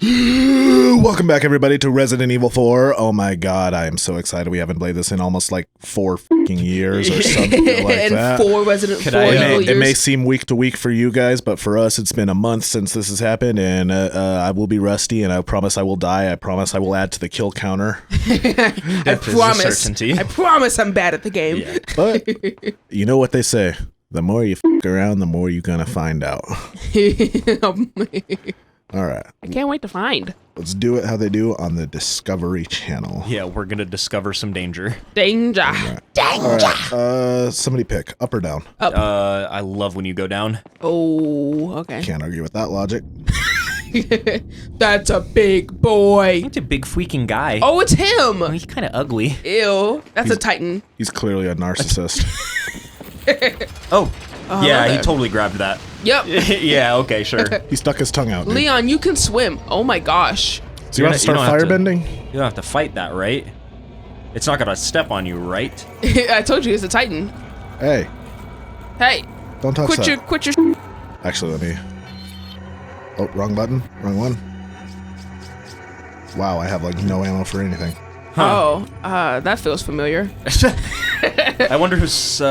Welcome back, everybody, to Resident Evil 4. Oh my god, I am so excited. We haven't played this in almost like 4 fucking years or something like and that. 4 Resident 4 years. It may seem week to week for you guys, but for us, it's been a month since this has happened, and I will be rusty, and I promise I will die. I promise I will add to the kill counter. I promise I'm bad at the game. Yeah. But you know what they say. The more you f*** around, the more you're gonna find out. All right. I can't wait to find. Let's do it how they do on the Discovery Channel. Yeah, we're gonna discover some danger. Danger. Right. Danger. Right. Somebody pick. Up or down? Up. I love when you go down. Oh, okay. Can't argue with that logic. That's a big boy. He's a big freaking guy. Oh, it's him. Oh, he's kind of ugly. Ew. That's a Titan. He's clearly a narcissist. Oh. Yeah, he totally grabbed that. Yep. Yeah, okay, sure. He stuck his tongue out. Dude. Leon, you can swim. Oh my gosh. So you have to start firebending? You don't have to fight that, right? It's not gonna step on you, right? I told you, it's a Titan. Hey. Hey. Don't touch that. Quit your Actually, let me... Oh, wrong button. Wrong one. Wow, I have like no ammo for anything. Huh. Oh, that feels familiar. I wonder who's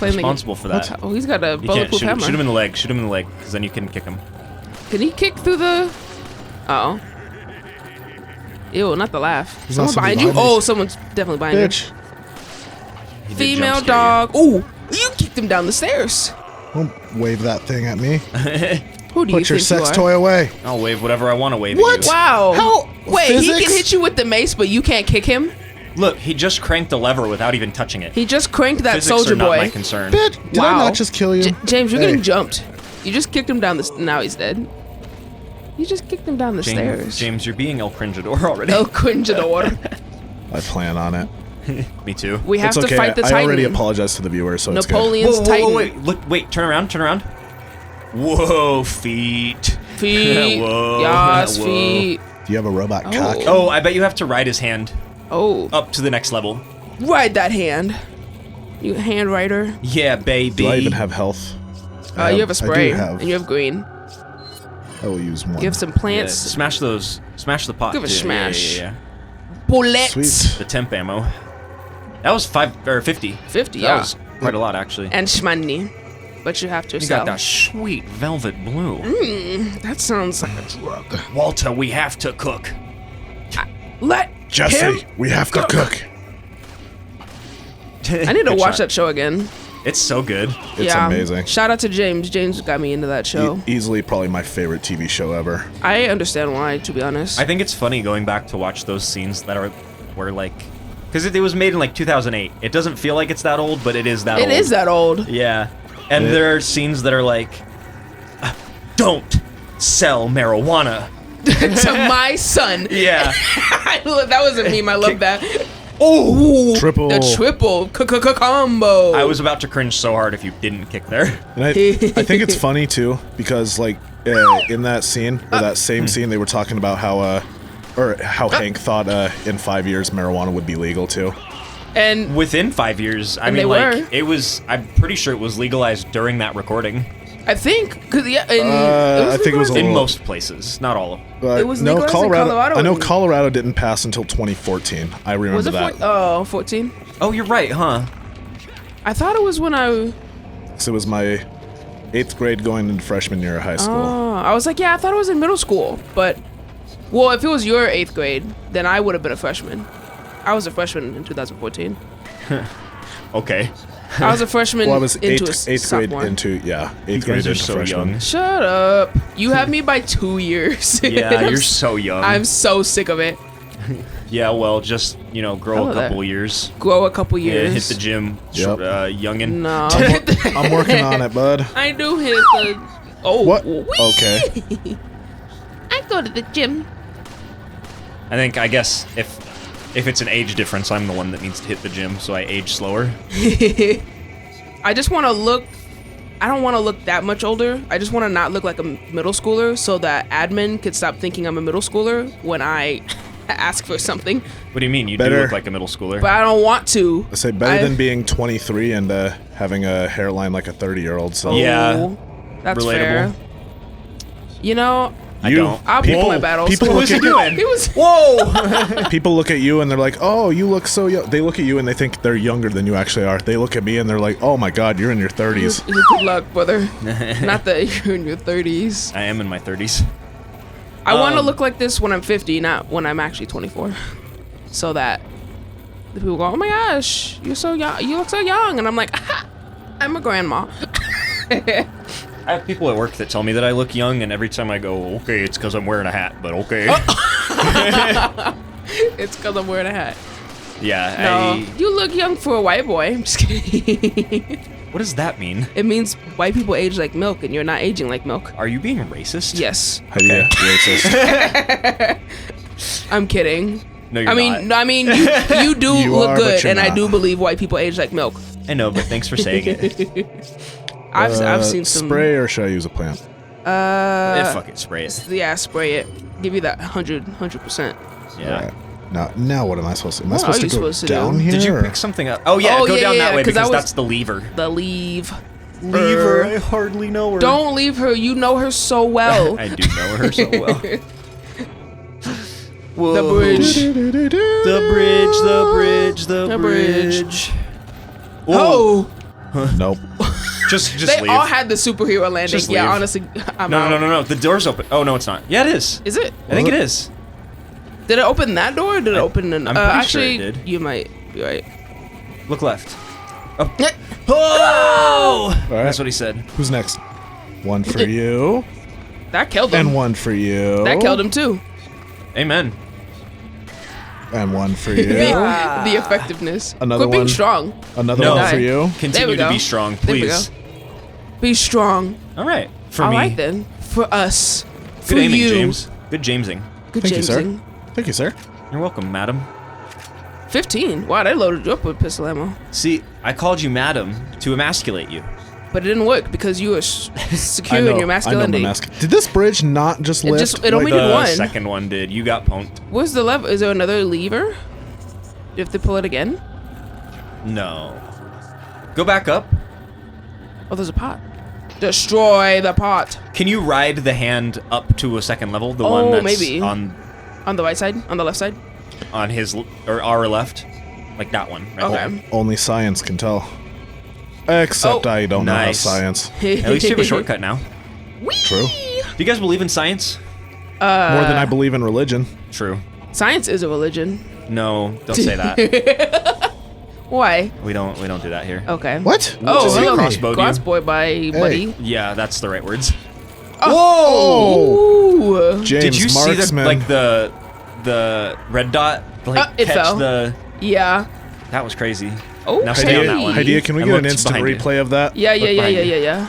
responsible for that. Oh, he's got a bulletproof hammer. Shoot him in the leg. Shoot him in the leg, because then you can kick him. Can he kick through the... Uh oh. Ew, not the laugh. Someone behind you? Oh, someone's definitely behind Bitch. you. Female dog. Ooh, you kicked him down the stairs. Don't wave that thing at me. Who do you Put your think sex you are? toy away. I'll wave whatever I want to wave What? at you. Wow. How? Wait, Physics? he can hit you with the mace, but you can't kick him? Look, he just cranked a lever without even touching it. He just cranked that Physics soldier are not boy. my concern. Bitch, did I not just kill you? James, you're getting jumped. You just kicked him down the... Now he's dead. You just kicked him down the stairs. James, you're being El Cringedor already. El Cringedor. I plan on it. Me too. We have It's okay. to fight the Titan. I already apologized to the viewers, so Napoleon's Whoa, Titan. wait, look, wait, turn around. Whoa, feet. Feet. Whoa. Yas, Whoa. feet. Do you have a robot cock? Oh, I bet you have to ride his hand Oh. up to the next level. Ride that hand. You hand rider. Yeah, baby. Do I even have health? You have a spray. I do have. And you have green. I will use one. You have some Yeah, plants. smash the pot. Give a too. smash. Yeah. Bullets. Sweet. The temp ammo. That was 50. 50, That yeah. was quite a lot, actually. And shmoney. But you have to You sell. got that sweet velvet blue. That sounds like a drug. Walter, we have to cook. Let Jesse, him we have to cook. I need to Good watch shot. that show again. It's so good. It's amazing. Shout out to James. James got me into that show. Easily probably my favorite TV show ever. I understand why, to be honest. I think it's funny going back to watch those scenes that were like, because it was made in like 2008. It doesn't feel like it's that old, but it is that old. It is that old. Yeah. And there are scenes that are like, don't sell marijuana. To my son. Yeah. That was a meme. I love that. Oh, Triple. The triple combo. I was about to cringe so hard if you didn't kick there. And I think it's funny too because like in that scene or that same scene they were talking about how Hank thought in 5 years marijuana would be legal too. And Within 5 years, I And mean, they like were. it was. I'm pretty sure it was legalized during that recording. I think, cause yeah, I think it was a In little- most places, not all of them. But It was no, legalized in Colorado I know and- Colorado didn't pass until 2014. I remember was it that. 14? Oh, you're right, huh? I thought it was when I. So it was my 8th grade going into freshman year of high school. Oh, I was like, yeah, I thought it was in middle school, but well, if it was your 8th grade, then I would have been a freshman. I was a freshman in 2014. Okay. I was a freshman Well, I was into eighth grade sophomore. into You 8th grade guys are into so freshman. young. Shut up! You have me by 2 years. Yeah, you're so young. I'm so sick of it. Yeah, well, just, grow love a that. couple years. Grow a couple Yeah, years. hit the gym, Yep. youngin. No, I'm working on it, bud. I do hit the. Oh, What? wee! Okay. I go to the gym. I guess if it's an age difference, I'm the one that needs to hit the gym, so I age slower. I just want to look. I don't want to look that much older. I just want to not look like a middle schooler, so that admin could stop thinking I'm a middle schooler when I ask for something. What do you mean? You Better. do look like a middle schooler. But I don't want to. I say better than being 23 and having a hairline like a 30-year-old. So Yeah. Oh, that's Relatable. fair. You know, I don't. I'll pick my battles. People What look was he at doing? He was. Whoa! people look at you and they're like, "Oh, you look so young." They look at you and they think they're younger than you actually are. They look at me and they're like, "Oh my God, you're in your 30s." Good luck, brother. Not that you're in your 30s. I am in my 30s. I want to look like this when I'm 50, not when I'm actually 24. So that the people go, "Oh my gosh, you're so young. You look so young," and I'm like, "Aha, I'm a grandma." I have people at work that tell me that I look young, and every time I go, okay, it's because I'm wearing a hat, but okay. It's because I'm wearing a hat. Yeah, No, you look young for a white boy. I'm just kidding. What does that mean? It means white people age like milk, and you're not aging like milk. Are you being racist? Yes, Hydeia, racist. I'm kidding. No, you're I mean, not. no, I mean, you do You look are, but good, you're and I not. do believe white people age like milk. I know, but thanks for saying it. I've seen some. Spray or should I use a plant? Fuck it, spray it. Yeah, spray it. Give you that 100%. Yeah. Now what am I supposed to do? Am I What are supposed to you go supposed to down do? here? Did you or- pick something up? Oh yeah, Oh, go yeah, down yeah, that way 'cause because that was- that's the lever. The leave. Lever, I hardly know her. Don't leave her. You know her so well. I do know her so well. Whoa. The bridge. The bridge, the bridge, the The bridge. bridge. Whoa. Oh, Nope. Just they leave. all had the superhero landing. Just Yeah, leave. honestly, I'm No, out. no, no, no. The door's open. Oh no, it's not. Yeah, it is. Is it? I think it is. Did it open that door? Or did it open an? I'm pretty actually, sure it did. you might be right. Look left. Oh. Eh. Oh! All right. That's what he said. Who's next? One for you, That killed him. and one for you. That killed him too. Amen. And one for you. The effectiveness. Another Quit being one. strong. Another No. one for you. Continue to go. be strong, There we please. go. Be strong. All right. For All me. right then. For us. Good For aiming, you. James. Good Jamesing. Good Thank you, sir. Jamesing. Thank you, sir. You're welcome, madam. 15. Wow, they loaded you up with pistol ammo. See, I called you madam to emasculate you. But it didn't work because you were secure I know. in your I know masculinity. my Did this bridge not just lift? just- it only like, did The one. second one did. You got punked. Where's the lever? Is there another lever? You have to pull it again? No. Go back up. Oh, there's a pot. Destroy the pot. Can you ride the hand up to a second level? The Oh, one that's maybe. on On the right side? On the left side? his or our left, like that one. Right there. Okay. Only science can tell. Except Oh. I don't know how Nice. science. At least you have a shortcut now. True. Do you guys believe in science? More than I believe in religion. True. Science is a religion. No, don't say that. Why? we don't do that here. Okay. What? Oh, Just hello. crossbowed you. Crossboy by buddy. Yeah, that's the right words. Oh! Ooh. James Did you see Marksman. the red dot like it catch fell. the? Yeah. That was crazy. Oh, Now stay on that one. Hydeia, can we I get an looked instant behind you. replay of that? Yeah, Look yeah, yeah, behind yeah, you. yeah, yeah.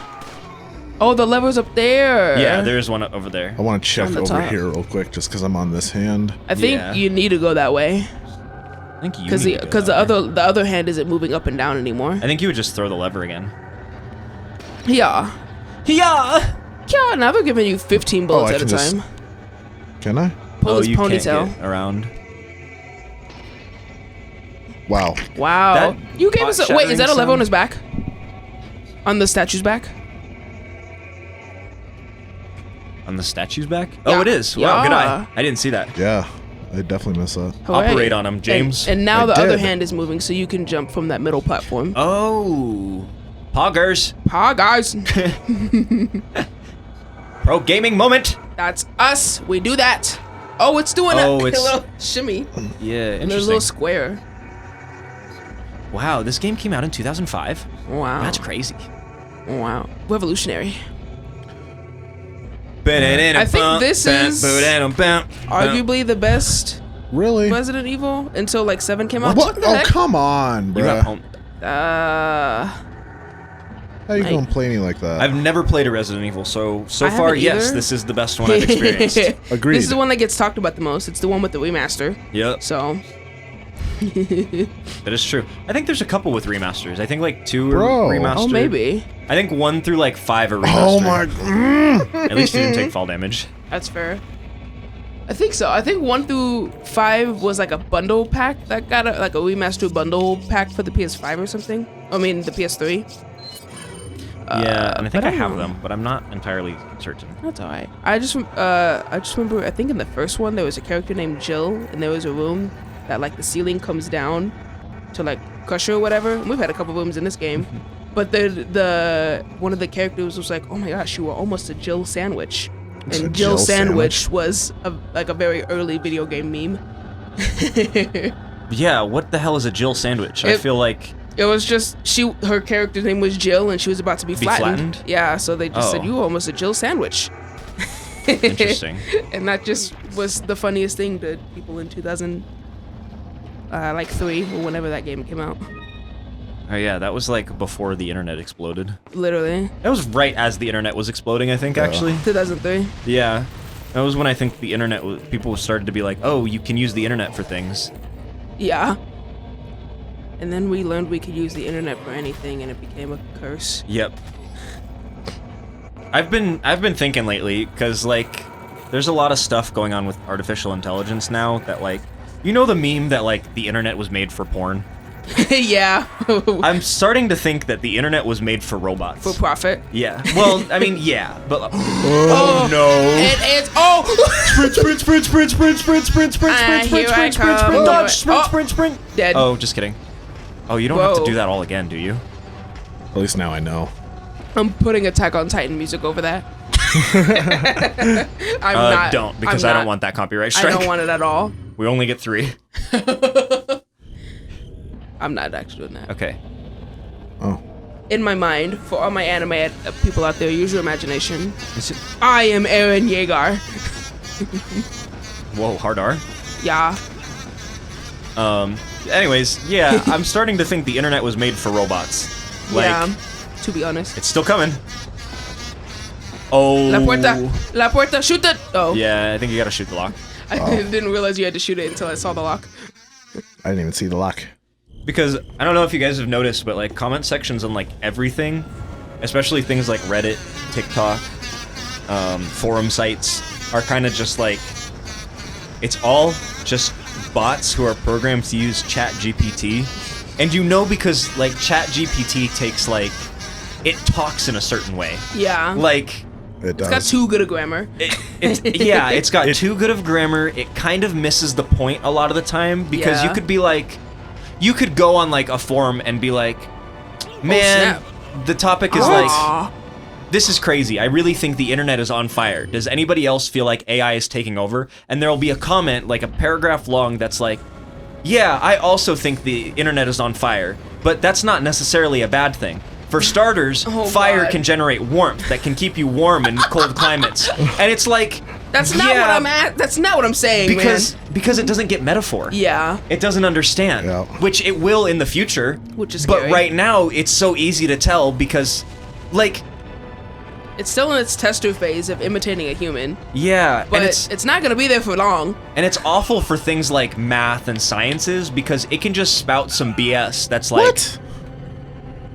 Oh, the lever's up there. Yeah, there's one over there. I want to check On the over top. here real quick, just because I'm on this hand. I think Yeah. you need to go that way I think you because need to go the that way. the other hand isn't moving up and down anymore. I think you would just throw the lever again. Yeah. Yeah. Yeah. Now they're giving you 15 bullets I at a can just- time. Can I? Pull his you ponytail. can't get around. Wow. Wow. That You gave us a wait. Is that a pot-shattering lever on sound? his back? On the statue's back? On the statue's back? Yeah. Oh, it is. Wow, good Yeah. eye. I didn't see that. Yeah. I definitely missed that. Hooray. Operate on him, James. And now I the other did. hand is moving, so you can jump from that middle platform. Oh. Poggers. Hi guys. Pro gaming moment. That's us. We do that. Oh, it's doing Oh, a it's- little shimmy. Yeah, And there's a little interesting. square. Wow, this game came out in 2005. Wow. That's crazy. Wow. Revolutionary. I think this is Arguably the best Really? Resident Evil until like 7 came out. What? The Oh, heck? come on, You got bro. pumped. How you I- gonna play me like that? I've never played a Resident Evil, so I far, haven't yes, either. this is the best one I've experienced. Agreed. This is the one that gets talked about the most. It's the one with the remaster. Yep, So that is true. I think there's a couple with remasters. I think like 2 Bro. are remastered. oh maybe. I think 1 through like 5 are remastered. Oh my! At least you didn't take fall damage. That's fair. I think so. I think 1 through 5 was like a bundle pack that got like a remastered bundle pack for the PS5 or something. I mean the PS3. Yeah, and I think but I have don't know. them, but I'm not entirely certain. That's alright. I just remember. I think in the first one there was a character named Jill, and there was a room that like the ceiling comes down to like crush her or whatever. And we've had a couple rooms in this game, but the one of the characters was like, "Oh my gosh, you were almost a Jill sandwich," and Jill sandwich was like a very early video game meme. Yeah, what the hell is a Jill sandwich? I feel like it was just her character's name was Jill, and she was about to be flattened. Yeah, so they just said, "You were almost a Jill sandwich." interesting. And that just was the funniest thing to people in 2000, like 3 or whenever that game came out. Oh yeah, that was like before the internet exploded. Literally. That was right as the internet was exploding, I think, actually. 2003. Yeah. That was when I think the internet, people started to be like, oh, you can use the internet for things. Yeah. And then we learned we could use the internet for anything, and it became a curse. Yep. I've been thinking lately, because, like, there's a lot of stuff going on with artificial intelligence now that, like, you know the meme that, like, the internet was made for porn? Yeah. I'm starting to think that the internet was made for robots. For profit. Yeah. Well, I mean, yeah, but... Oh, no. It's... Oh! Sprint, dodge, sprint. Dead. Oh, just kidding. Oh, you don't have to do that all again, do you? At least now I know. I'm putting Attack on Titan music over that. I'm not. Don't, because I don't want that copyright strike. I don't want it at all. We only get 3. I'm not actually doing that. Okay. Oh. In my mind, for all my anime people out there, use your imagination. I am Eren Yeager. Whoa, hard R? Yeah. Anyways, yeah, I'm starting to think the internet was made for robots. Like, yeah, to be honest. it's still coming. Oh. La puerta, shoot it! Oh. Yeah, I think you gotta shoot the lock. I didn't realize you had to shoot it until I saw the lock. I didn't even see the lock. Because, I don't know if you guys have noticed, but, like, comment sections on, like, everything, especially things like Reddit, TikTok, forum sites, are kind of just, like, it's all just bots who are programmed to use ChatGPT. And you know because, like, ChatGPT takes, like, it talks in a certain way. Yeah. Like... It does. It's got too good a grammar. Yeah, it's got too good of grammar. It kind of misses the point a lot of the time, because you could be like... You could go on, like, a forum and be like, man, the topic is like, this is crazy. I really think the internet is on fire. Does anybody else feel like AI is taking over? And there'll be a comment, like a paragraph long, that's like, yeah, I also think the internet is on fire, but that's not necessarily a bad thing. For starters, fire can generate warmth that can keep you warm in cold climates. And it's like... That's not what I'm at. That's not what I'm saying, because it doesn't get metaphor. Yeah. It doesn't understand. Yeah. Which it will in the future. Which is scary. But right now, it's so easy to tell because, like... It's still in its tester phase of imitating a human. Yeah. But and it's not gonna be there for long. And it's awful for things like math and sciences because it can just spout some BS that's like... What?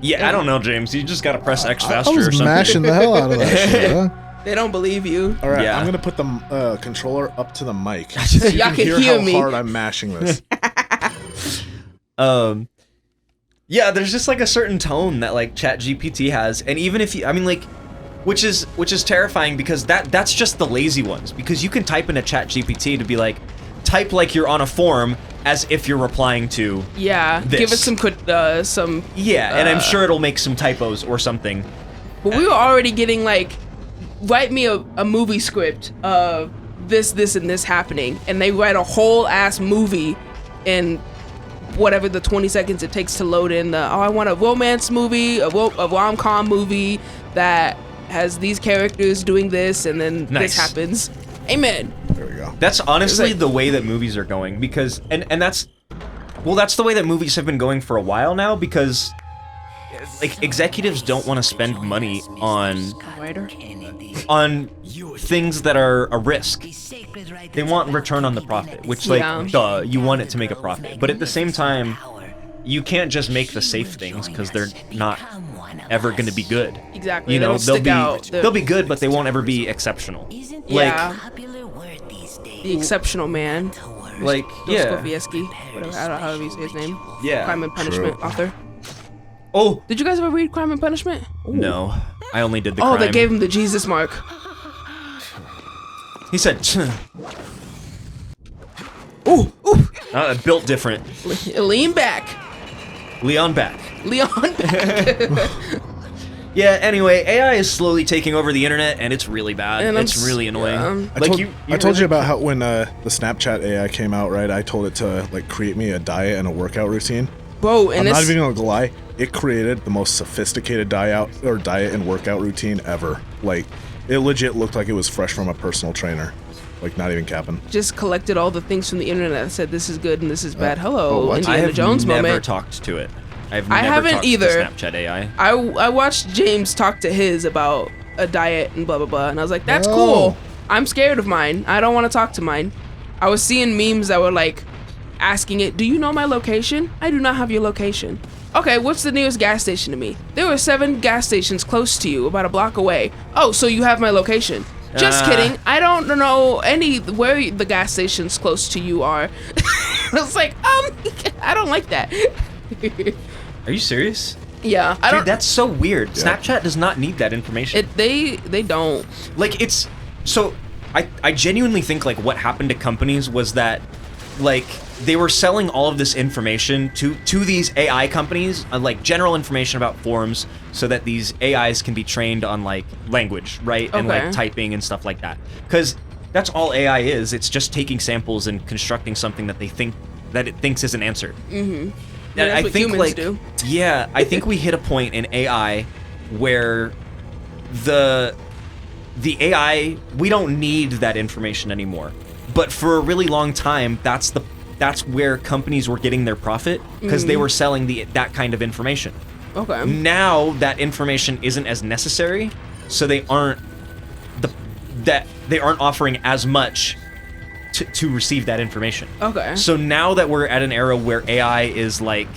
Yeah, I don't know, James. You just gotta press X faster I was or something. mashing the hell out of that shit, huh? They don't believe you. All right, Yeah. I'm gonna put the controller up to the mic. So y'all can hear how me. hard I'm mashing this. Yeah, there's just like a certain tone that like ChatGPT has, and even if you, I mean, like, which is terrifying because that's just the lazy ones, because you can type into ChatGPT to be like, type like you're on a forum as if you're replying to this. Give it some Yeah, and I'm sure it'll make some typos or something. But we were already getting like, write me a movie script of this, and this happening, and they write a whole ass movie in whatever the 20 seconds it takes to load in the, I want a romance movie, a rom-com movie that has these characters doing this, and then this happens. Amen. There we go. That's honestly the way that movies are going, because and that's the way that movies have been going for a while now, because like executives don't want to spend money on things that are a risk. They want return on the profit, which like duh, you want it to make a profit. But at the same time, you can't just make the safe things because they're not ever going to be good. Exactly. You know, they'll be good, but they won't ever be exceptional. Yeah. The exceptional man. Like, yeah. Dostoevsky, whatever, I don't know how you say his name. Yeah. Crime and Punishment author. Oh! Did you guys ever read Crime and Punishment? Ooh. No. I only did the crime. Oh, they gave him the Jesus mark. He said, Ooh, ooh. Built different. Lean back. Leon back. Leon back. Yeah, anyway, AI is slowly taking over the internet, and it's really bad. And it's really annoying. Yeah. I told you about how when the Snapchat AI came out, right? I told it to like create me a diet and a workout routine. Bro, and I'm not even gonna lie. It created the most sophisticated diet and workout routine ever. Like, it legit looked like it was fresh from a personal trainer. Like, not even capping. just collected all the things from the internet that said this is good and this is bad. Hello, what? Indiana Jones I have never moment. talked to it. I haven't haven't talked either. to Snapchat AI. I watched James talk to his about a diet and blah blah blah, and I was like, that's No. cool. I'm scared of mine. I don't want to talk to mine. I was seeing memes that were like asking it, do you know my location? I do not have your location. Okay, what's the nearest gas station to me? There were 7 gas stations close to you, about a block away. Oh, so you have my location. Just kidding. I don't know where the gas stations close to you are. I was like, I don't like that. Are you serious? Yeah, I Dude, don't. that's so weird. Yeah. Snapchat does not need that information. They don't. Like, it's... So, I genuinely think, like, what happened to companies was that, like, they were selling all of this information to these AI companies, like, general information about forums, so that these AIs can be trained on, like, language, right? And, Okay. like, typing and stuff like that. Because that's all AI is. It's just taking samples and constructing something that it thinks is an answer. Mm-hmm. And that's I what think, humans like, do. yeah, I think we hit a point in AI where the AI, we don't need that information anymore. But for a really long time, that's where companies were getting their profit, because they were selling that kind of information. Okay. Now that information isn't as necessary, so they aren't offering as much to receive that information. Okay. So now that we're at an era where AI is like,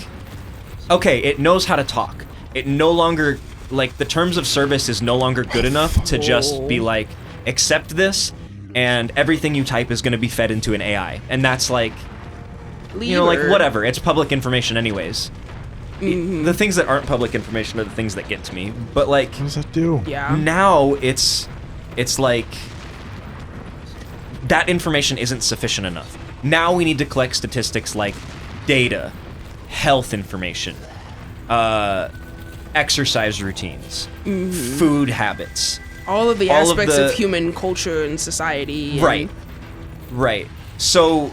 okay, it knows how to talk. It no longer, like, the terms of service is no longer good enough to just be like, accept this, and everything you type is going to be fed into an AI. And that's like, you know, like, whatever. It's public information anyways. The things that aren't public information are the things that get to me. But, like, What does that do? Yeah. now it's like, that information isn't sufficient enough. Now we need to collect statistics like data, health information, exercise routines, food habits. All of the all of aspects the- of human culture and society. And Right. So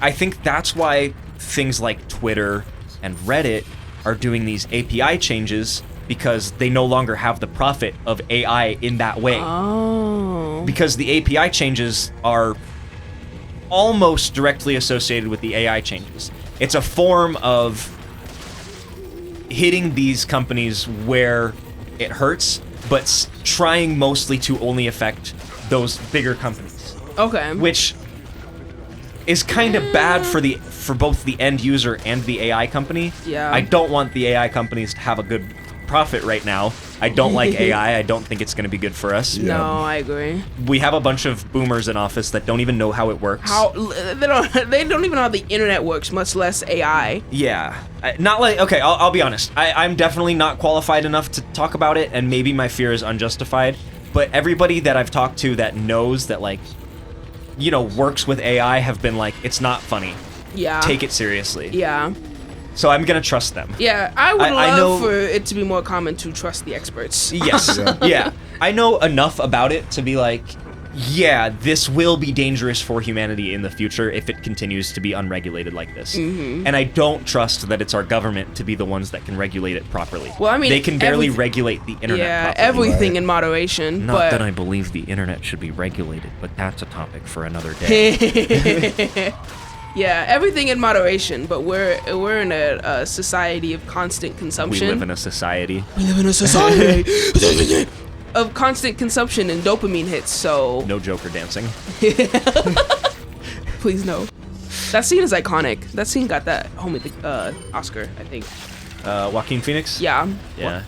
I think that's why things like Twitter and Reddit are doing these API changes, because they no longer have the profit of AI in that way. Oh. Because the API changes are almost directly associated with the AI changes. It's a form of hitting these companies where it hurts, but trying mostly to only affect those bigger companies, Okay. which is kind of bad for both the end user and the AI company. Yeah. I don't want the AI companies to have a good profit right now. I don't like AI. I don't think it's going to be good for us. Yeah. No, I agree. We have a bunch of boomers in office that don't even know how it works. They don't even know how the internet works, much less AI. Yeah. Not like, okay, I'll be honest. I'm definitely not qualified enough to talk about it, and maybe my fear is unjustified. But everybody that I've talked to that knows that, like, you know, works with AI have been like, it's not funny. Yeah. Take it seriously. Yeah. So I'm going to trust them. Yeah. I would I know- love for it to be more common to trust the experts. Yes. Yeah. I know enough about it to be like, yeah, this will be dangerous for humanity in the future if it continues to be unregulated like this. And I don't trust that it's our government to be the ones that can regulate it properly. Well, I mean, they can barely regulate the internet Yeah, properly. everything Right. in moderation. Not but that I believe the internet should be regulated, but that's a topic for another day. yeah, everything in moderation. But we're in a society of constant We consumption. live in a society. We live in a society of constant consumption and dopamine hits. So No Joker dancing. please no. That scene is iconic. That scene got that homie the Oscar, I think. Joaquin Phoenix? Yeah. Yeah.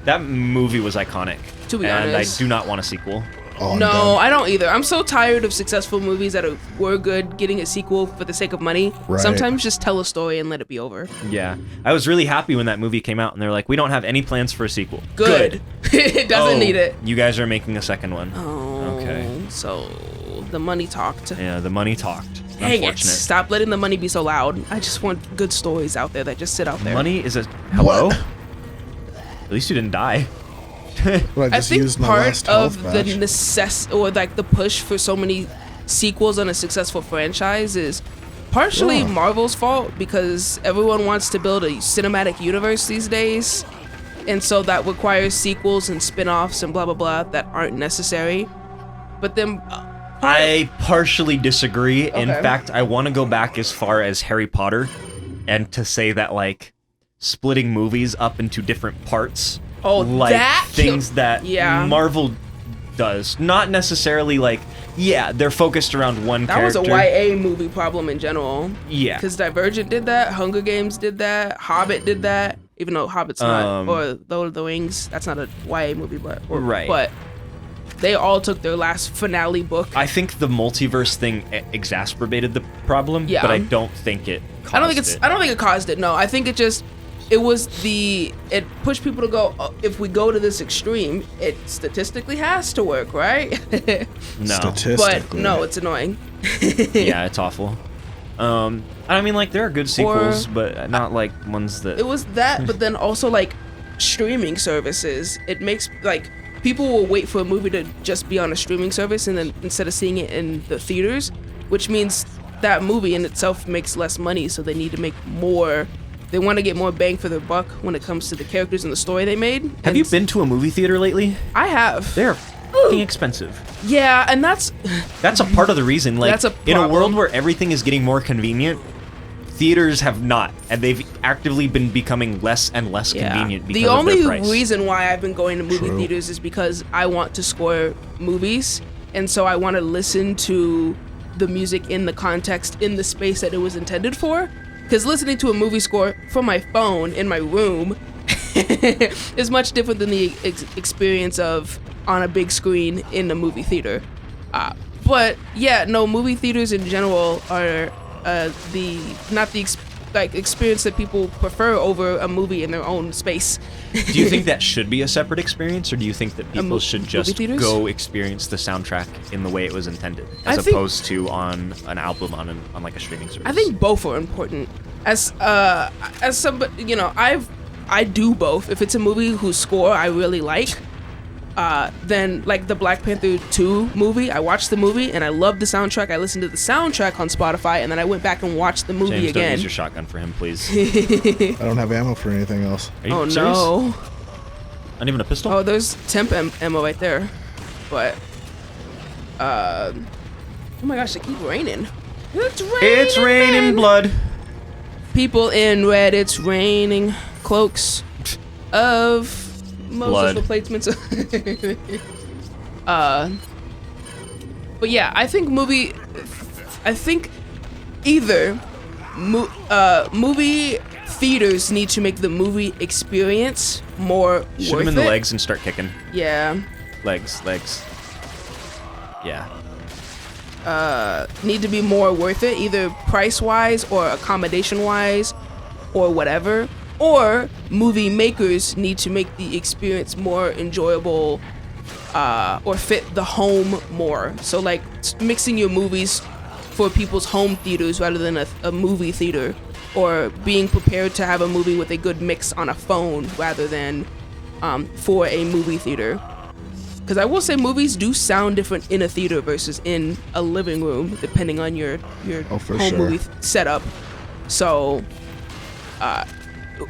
That movie was iconic. To be and honest. I do not want a sequel. Oh, I'm No, done. I don't either. I'm so tired of successful movies that were good getting a sequel for the sake of money. Right. Sometimes just tell a story and let it be over. Yeah. I was really happy when that movie came out, and they're like, we don't have any plans for a sequel. Good. It doesn't need it. You guys are making a second one. Oh, Okay. So the money talked. Yeah, the money talked. Dang it. Unfortunate. Stop letting the money be so loud. I just want good stories out there that just sit out there. Money is a... Hello? What? At least you didn't die. Well, I I just think used my part last health of the badge. or like the push for so many sequels on a successful franchise is partially Yeah. Marvel's fault because everyone wants to build a cinematic universe these days, and so that requires sequels and spin-offs and blah blah blah that aren't necessary. But then I partially disagree. In Okay. fact, I want to go back as far as Harry Potter and to say that, like, splitting movies up into different parts, like that things that Yeah. Marvel does, not necessarily like, yeah, they're focused around one that was character. a YA movie problem in general. Yeah. Because Divergent did that, Hunger Games did that, Hobbit did that. Even though Hobbit's not, or Lord of the Rings, that's not a YA movie, Right. But they all took their last finale book. I think the multiverse thing exacerbated the problem, Yeah. but I don't think it caused I don't think it's. it. I don't think it caused it. No, I think it just. It was it pushed people to go. Oh, if we go to this extreme, it statistically has to work, right? No. Statistically. But no, it's annoying. Yeah, it's awful. I mean, like, there are good sequels, but not like ones that... It was that, but then also like streaming services. It makes like people will wait for a movie to just be on a streaming service, and then instead of seeing it in the theaters, which means that movie in itself makes less money, so they need to make more. They want to get more bang for their buck when it comes to the characters and the story they made. Have And you been to a movie theater lately? I have. They're fucking expensive. Yeah, and that's That's a part of the reason. Like, That's a in a problem. world where everything is getting more convenient, theaters have not, and they've actively been becoming less and less convenient because the of only their price. reason why I've been going to movie True. theaters is because I want to score movies, and so I want to listen to the music in the context, in the space that it was intended for. Because listening to a movie score from my phone in my room is much different than the experience of on a big screen in a movie theater. But yeah, no, movie theaters in general are experience that people prefer over a movie in their own space. Do you think that should be a separate experience, or do you think that people should movie just theaters? go experience the soundtrack in the way it was intended, I as think- opposed to on an album on like a streaming service? I think both are important. As somebody, you know, I do both. If it's a movie whose score I really like, then like the Black Panther 2 movie, I watched the movie and I loved the soundtrack. I listened to the soundtrack on Spotify, and then I went back and watched the movie James, don't again. use your shotgun for him, please. I don't have ammo for anything else. Are you Oh serious? no! Not even a pistol? Oh, there's temp ammo right there, but oh my gosh, it keep raining. It's raining. It's raining blood. People in red, it's raining. Cloaks of Moses Blood. replacements. But yeah, I think either movie theaters need to make the movie experience more Shoot worth him in the it. legs and start kicking. Yeah. Legs. Yeah. Need to be more worth it, either price-wise or accommodation-wise or whatever. Or movie makers need to make the experience more enjoyable or fit the home more. So like mixing your movies for people's home theaters rather than a movie theater, or being prepared to have a movie with a good mix on a phone rather than for a movie theater. Because I will say movies do sound different in a theater versus in a living room, depending on your for home sure. movie setup. So,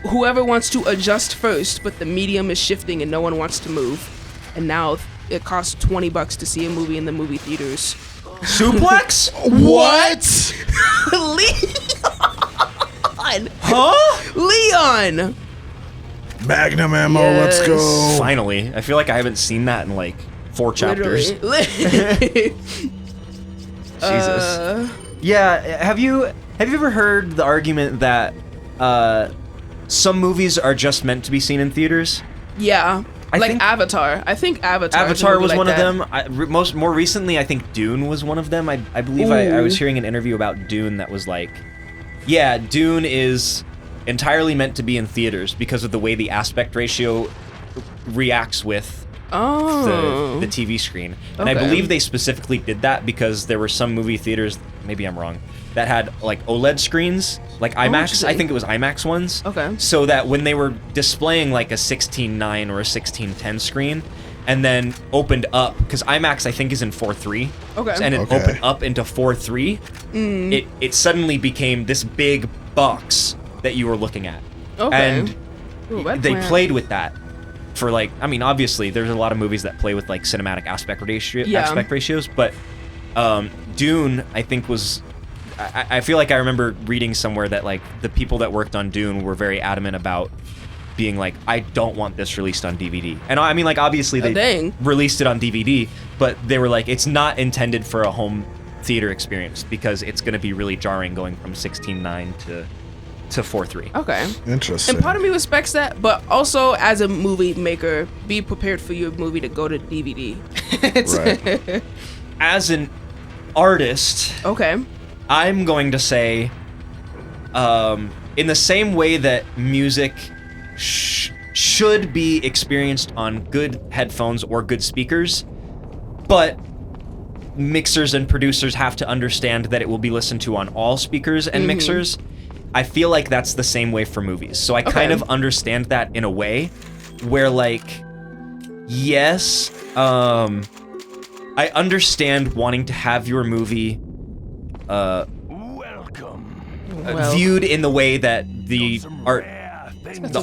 whoever wants to adjust first, but the medium is shifting and no one wants to move, and now it costs $20 to see a movie in the movie theaters. Suplex? What? Leon! Huh? Leon! Magnum ammo, Yes. let's go. Finally. I feel like I haven't seen that in like 4 chapters. Literally. Jesus. Yeah, have you ever heard the argument that some movies are just meant to be seen in theaters? Yeah. Like Avatar. I think Avatar was like one that. of them. More recently, I think Dune was one of them. I believe I was hearing an interview about Dune that was like, yeah, Dune is entirely meant to be in theaters because of the way the aspect ratio reacts with the TV screen. And I believe they specifically did that because there were some movie theaters, maybe I'm wrong, that had like OLED screens, like IMAX. I think it was IMAX ones. Okay. So that when they were displaying like a 16:9 or a 16:10 screen, and then opened up, because IMAX I think is in 4:3. Okay. And it opened up into 4:3. It suddenly became this big box that you were looking at. Okay. And they played with that for like, I mean, obviously there's a lot of movies that play with like cinematic aspect ratios, but Dune I think was, I feel like I remember reading somewhere that like the people that worked on Dune were very adamant about being like, I don't want this released on DVD. And I mean, like, obviously they released it on DVD, but they were like, it's not intended for a home theater experience because it's going to be really jarring going from 16:9 to 4:3. Okay. Interesting. And part of me respects that, but also as a movie maker, be prepared for your movie to go to DVD. Right. As an artist, Okay. I'm going to say, in the same way that music should be experienced on good headphones or good speakers, but mixers and producers have to understand that it will be listened to on all speakers and mixers. I feel like that's the same way for movies. So I kind of understand that in a way where, like, yes, I understand wanting to have your movie viewed in the way that the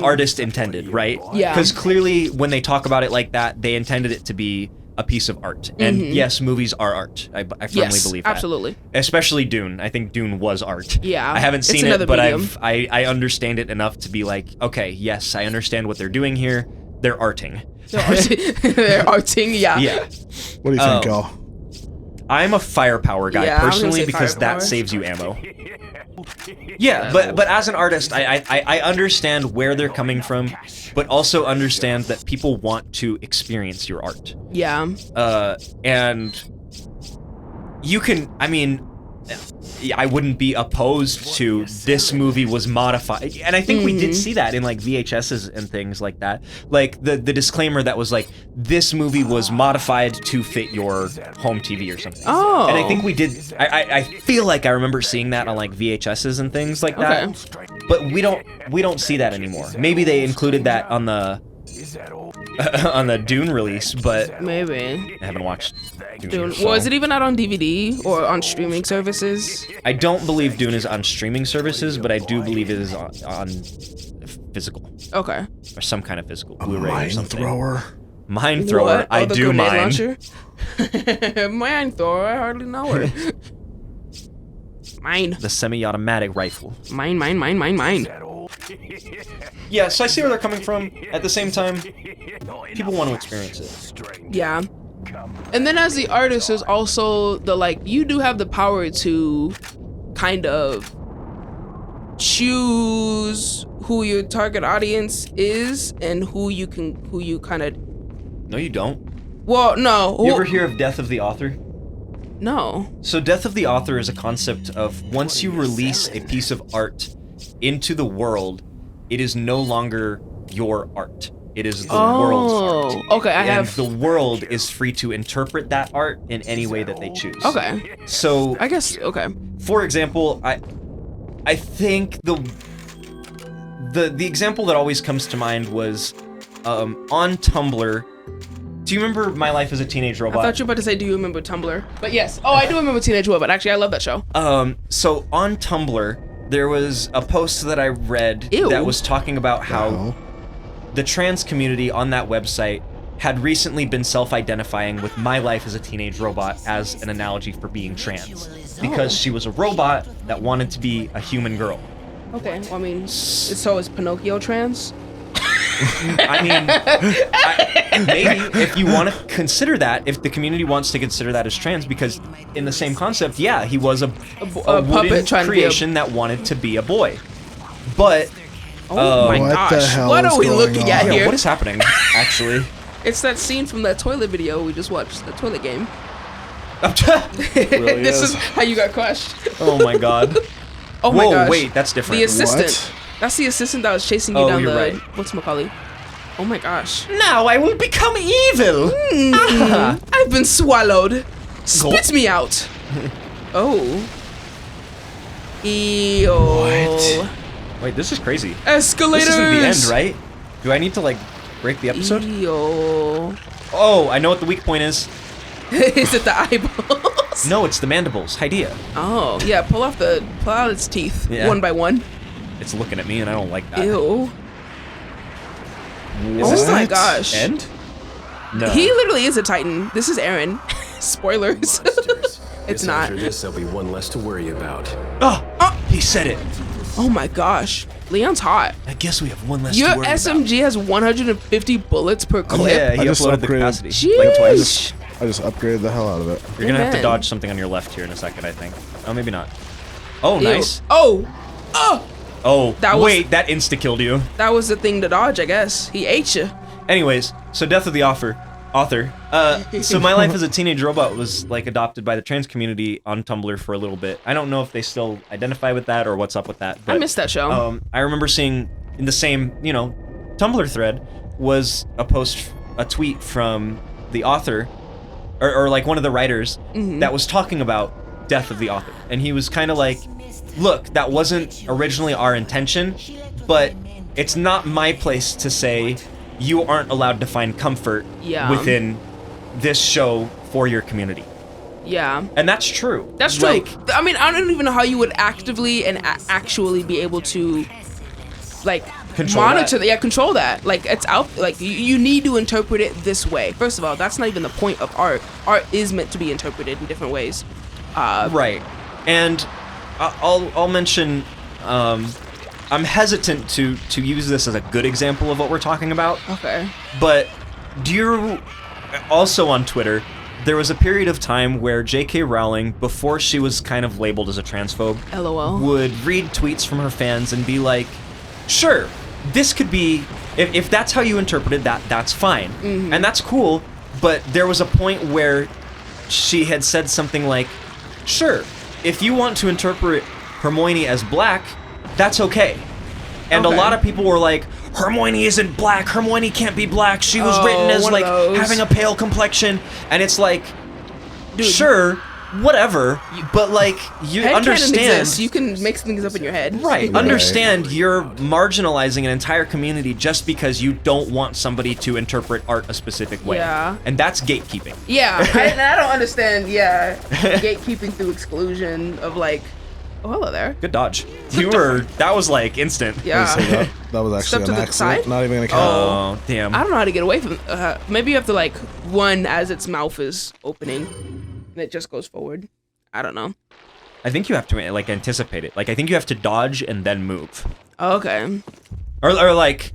artist intended, right? Yeah. Because clearly when they talk about it like that, they intended it to be a piece of art. And yes, movies are art. I firmly believe that. Absolutely. Especially Dune. I think Dune was art. Yeah. I haven't seen it's it, but medium. I understand it enough to be like, okay, yes, I understand what they're doing here. They're arting. They're arting, yeah. Yeah. What do you think, Al? I'm a firepower guy personally because that saves you ammo. Yeah, but as an artist, I understand where they're coming from, but also understand that people want to experience your art. Yeah. And you can, I mean, I wouldn't be opposed to this movie was modified. And I think we did see that in like VHSs and things like that. Like the disclaimer that was like, this movie was modified to fit your home TV or something. Oh. And I think we did, I feel like I remember seeing that on like VHSs and things like that. Okay. But we don't see that anymore. Maybe they included that on the on the Dune release, but maybe I haven't watched Dune. Well, is it even out on DVD or on streaming services? I don't believe Dune is on streaming services, but I do believe it is on physical. Okay. Or some kind of physical Blu-ray or something. Mind thrower. What? I the do grenade mind. Launcher? Mind thrower. I hardly know her. Mine. The semi-automatic rifle. Mine. Yeah, so I see where they're coming from. At the same time, people want to experience it. Yeah. And then as the artist, there's also the, like, you do have the power to kind of choose who your target audience is and who you kind of... No, you don't. Well, no. You ever hear of Death of the Author? No. So Death of the Author is a concept of once you release a piece of art into the world, it is no longer your art. It is the world's art. Okay, the world is free to interpret that art in any way that they choose. Okay. So I guess, okay. For example, I think the example that always comes to mind was on Tumblr. Do you remember My Life as a Teenage Robot? I thought you were about to say, do you remember Tumblr? But yes. Oh, I do remember Teenage Robot. Actually, I love that show. So on Tumblr, there was a post that I read that was talking about how the trans community on that website had recently been self-identifying with My Life as a Teenage Robot as an analogy for being trans. Because she was a robot that wanted to be a human girl. Okay, well, I mean, so is Pinocchio trans? I mean, maybe if you want to consider that, if the community wants to consider that as trans, because in the same concept, yeah, he was a wooden creation that wanted to be a boy. But oh my gosh, what are we looking at here? What is happening, actually? It's that scene from that toilet video we just watched, the toilet game. Really This is. is how you got crushed. Oh my god. Oh my Whoa, gosh. wait, that's different. The assistant. What? That's the assistant that was chasing you Oh, down you're the right. whatchamacallit. Oh my gosh. Now I will become evil. I've been swallowed. Spit me out. Oh. Ew. What? Wait, this is crazy. Escalators. This isn't the end, right? Do I need to like break the episode? Ew. Oh, I know what the weak point is. Is it the eyeballs? No, it's the mandibles. Hydeia. Oh, yeah, pull out its teeth Yeah. one by one. It's looking at me and I don't like that. Ew. Is this Oh my the gosh. end? No. He literally is a Titan. This is Aaron. Spoilers. It's Guess not. After this, there'll be one less to worry about. Oh, he said it. Oh my gosh. Leon's hot. I guess we have one less Your to worry SMG has 150 bullets per clip. Yeah, he I just uploaded the upgraded. capacity. Like twice. Jeez. I just upgraded the hell out of it. You're gonna have to Amen. dodge something on your left here in a second, I think. Oh, maybe not. Oh, Ew. nice. Oh. Oh. Oh, That was- wait, that insta-killed you. That was the thing to dodge, I guess. He ate you. Anyways, so Death of the Author. So My Life as a Teenage Robot was like adopted by the trans community on Tumblr for a little bit. I don't know if they still identify with that or what's up with that. But, I missed that show. I remember seeing in the same, Tumblr thread was a tweet from the author, or like one of the writers that was talking about Death of the Author, and he was kind of like, "Look, that wasn't originally our intention, but it's not my place to say you aren't allowed to find comfort within this show for your community." Yeah. And that's true. That's true. Like, I mean, I don't even know how you would actively and actually be able to, like, Control monitor that. Yeah, control that. Like, it's out. Like, you need to interpret it this way. First of all, that's not even the point of art. Art is meant to be interpreted in different ways. right. And I'll mention, I'm hesitant to use this as a good example of what we're talking about. Okay. But also on Twitter, there was a period of time where J.K. Rowling, before she was kind of labeled as a transphobe, LOL. would read tweets from her fans and be like, sure, this could be, if that's how you interpreted that, that's fine. And that's cool, but there was a point where she had said something like, sure, if you want to interpret Hermione as black, that's okay. And Okay. a lot of people were like, Hermione isn't black, Hermione can't be black, she was written as one of like those. having a pale complexion, and it's like, Dude. sure, whatever, but like, you Headcanon understand. exists. You can mix things up in your head. Right. Right. Understand you're marginalizing an entire community just because you don't want somebody to interpret art a specific way. Yeah. And that's gatekeeping. Yeah. I don't understand. Yeah. Gatekeeping through exclusion of like. Oh, hello there. Good dodge. That was like instant. Yeah. So that was Step actually to an the accident. side? Not even gonna count. Oh, damn. I don't know how to get away from. Maybe you have to like run as its mouth is opening, and it just goes forward. I don't know. I think you have to like anticipate it. Like I think you have to dodge and then move. Oh, okay. Or like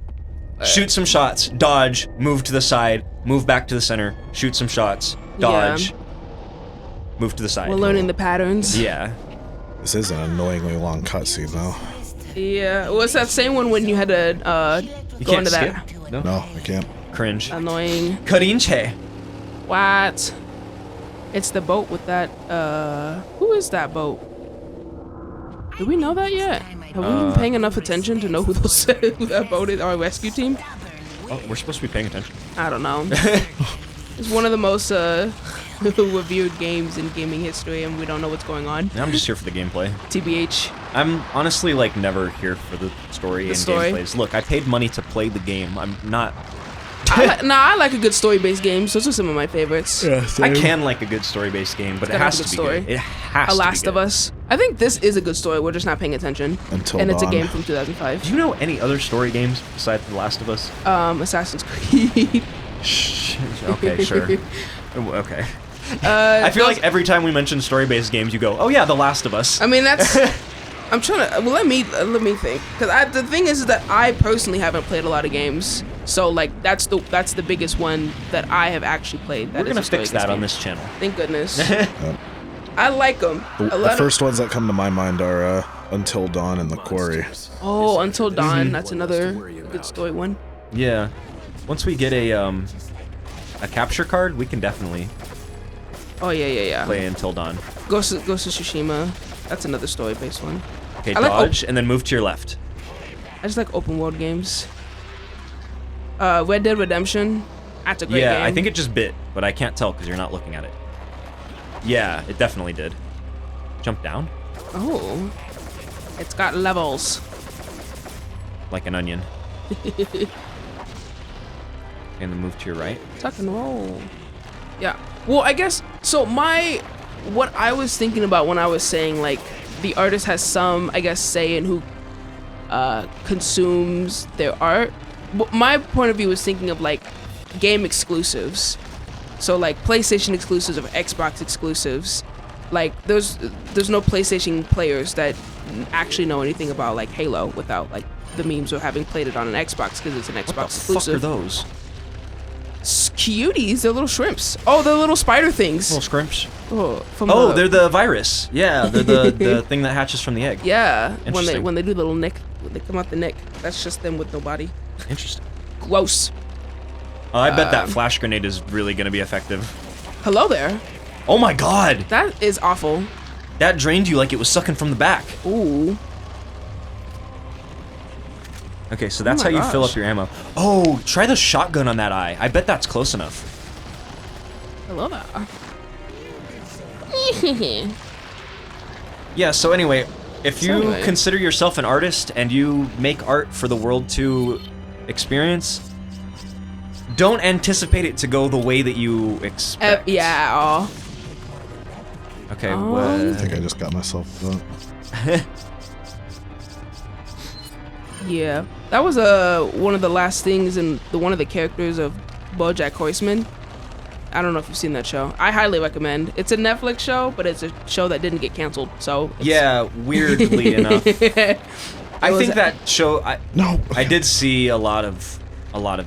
shoot some shots, dodge, move to the side, move back to the center, shoot some shots, dodge, move to the side. We're learning the patterns. Yeah. This is an annoyingly long cutscene, though. Yeah. What's that same one when you had to You go can't into skip. that No. No, I can't. Cringe. annoying? Cringe. What? It's the boat with that. Who is that boat? Do we know that yet? Have we been paying enough attention to know who who that boat is? Our rescue team? Oh, we're supposed to be paying attention. I don't know. It's one of the most reviewed games in gaming history, and we don't know what's going on. I'm just here for the gameplay. TBH. I'm honestly like never here for the story and story? gameplays. Look, I paid money to play the game. I'm not. I like a good story-based game. Those are some of my favorites. I can like a good story-based game, but it gotta have has a to good be story. good. It has A to Last be of good. Us. I think this is a good story. We're just not paying attention. Until And it's a Dawn. game from 2005. Do you know any other story games besides The Last of Us? Assassin's Creed. Okay, sure. Okay. I feel like every time we mention story-based games, you go, "Oh yeah, The Last of Us." I mean, that's. I'm trying to. Well, let me think. Because the thing is that I personally haven't played a lot of games. So like that's the biggest one that I have actually played. That We're is gonna a fix story-based that on game. this channel. Thank goodness. I like them. The first ones that come to my mind are Until Dawn and The Quarry. Oh, Until Dawn. That's another good story one. Yeah. Once we get a a capture card, we can definitely Oh yeah. play Until Dawn. Ghost of Tsushima. That's another story-based one. Okay, I like dodge, and then move to your left. I just like open world games. Red Dead Redemption. That's a great game. Yeah, I think it just bit, but I can't tell because you're not looking at it. Yeah, it definitely did. Jump down? Oh. It's got levels. Like an onion. And then move to your right. Tuck and roll. Yeah. Well, I guess, so what I was thinking about when I was saying, like, the artist has some, I guess, say in who consumes their art. My point of view was thinking of, like, game exclusives. So, like, PlayStation exclusives or Xbox exclusives. Like, there's no PlayStation players that actually know anything about, like, Halo without, like, the memes of having played it on an Xbox because it's an Xbox What the exclusive. fuck are those? Cuties, they're little shrimps. Oh, they're little spider things. Little scrimps. Oh, They're the virus. Yeah, they're the thing that hatches from the egg. yeah. Interesting. When they do the little nick, when they come out the nick, that's just them with no body. Interesting. Gross. Oh, I bet that flash grenade is really gonna be effective. Hello there. Oh my god! That is awful. That drained you like it was sucking from the back. Ooh. Okay, so that's Oh how my you fill gosh. up your ammo. Oh, try the shotgun on that eye. I bet that's close enough. I love that. Yeah, so anyway, if you Anyway. consider yourself an artist and you make art for the world to experience, don't anticipate it to go the way that you expect. Yeah. Oh. Okay, I what? think I just got myself done. Yeah. That was one of the last things in one of the characters of BoJack Horseman. I don't know if you've seen that show. I highly recommend. It's a Netflix show, but it's a show that didn't get canceled. So it's, Yeah, weirdly enough. I was- think that show. No. I did see a lot of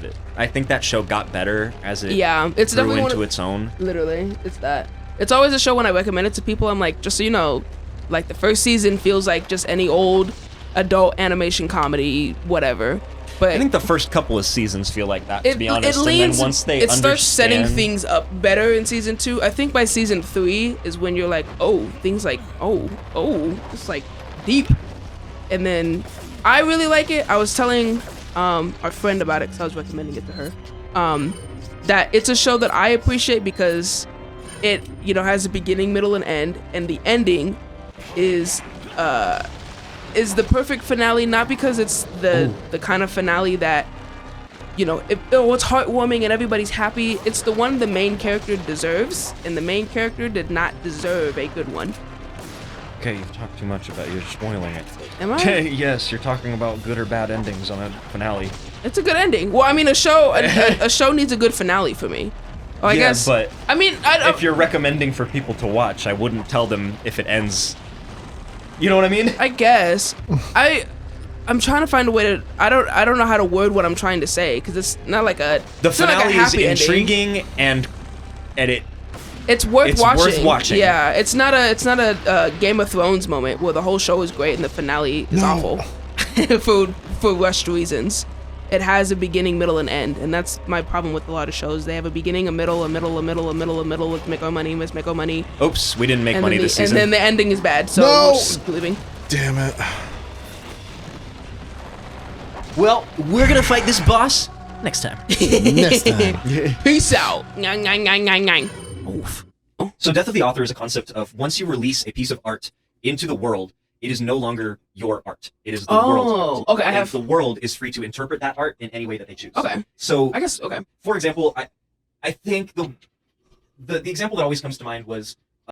it. I think that show got better as it Yeah, it's grew definitely one into of, its own. literally, it's that. It's always a show when I recommend it to people. I'm like, just so you know, like the first season feels like just any old adult animation comedy, whatever. But I think the first couple of seasons feel like that, to be honest. It leans, and then once they it starts setting understand- things up better in season 2. I think by season 3 is when you're like, oh, things like, oh, it's like deep. And then I really like it. I was telling our friend about it because I was recommending it to her. That it's a show that I appreciate because it, has a beginning, middle, and end, and the ending is the perfect finale, not because it's the kind of finale that, it's heartwarming and everybody's happy. It's the one the main character deserves, and the main character did not deserve a good one. Okay, you've talked too much about it. You're spoiling it. Am I? Yes, you're talking about good or bad endings on a finale. It's a good ending. Well, I mean, a show needs a good finale for me. Well, I Yeah, guess. but I mean, I don't. If you're recommending for people to watch, I wouldn't tell them if it ends. You know what I mean? I guess. I'm trying to find a way to. I don't know how to word what I'm trying to say because it's not like a. The it's not like a finale is happy ending. intriguing and It's worth watching. worth watching. Yeah, it's not a Game of Thrones moment where the whole show is great and the finale is awful for rushed reasons. It has a beginning, middle, and end, and that's my problem with a lot of shows. They have a beginning, a middle, a middle, a middle, a middle, a middle. Let's make our money. Let's make our money. Oops, we didn't make money this And season. then the ending is bad. So No! we're just leaving. Damn it. Well, we're gonna fight this boss next time. Next time. Peace out. Ngang, ngang, ngang, ngang, ngang. Oof. So Death of the Author is a concept of once you release a piece of art into the world, it is no longer your art. It is the world's art. Okay, And the world is free to interpret that art in any way that they choose. Okay. So I guess okay. for example, I think the example that always comes to mind was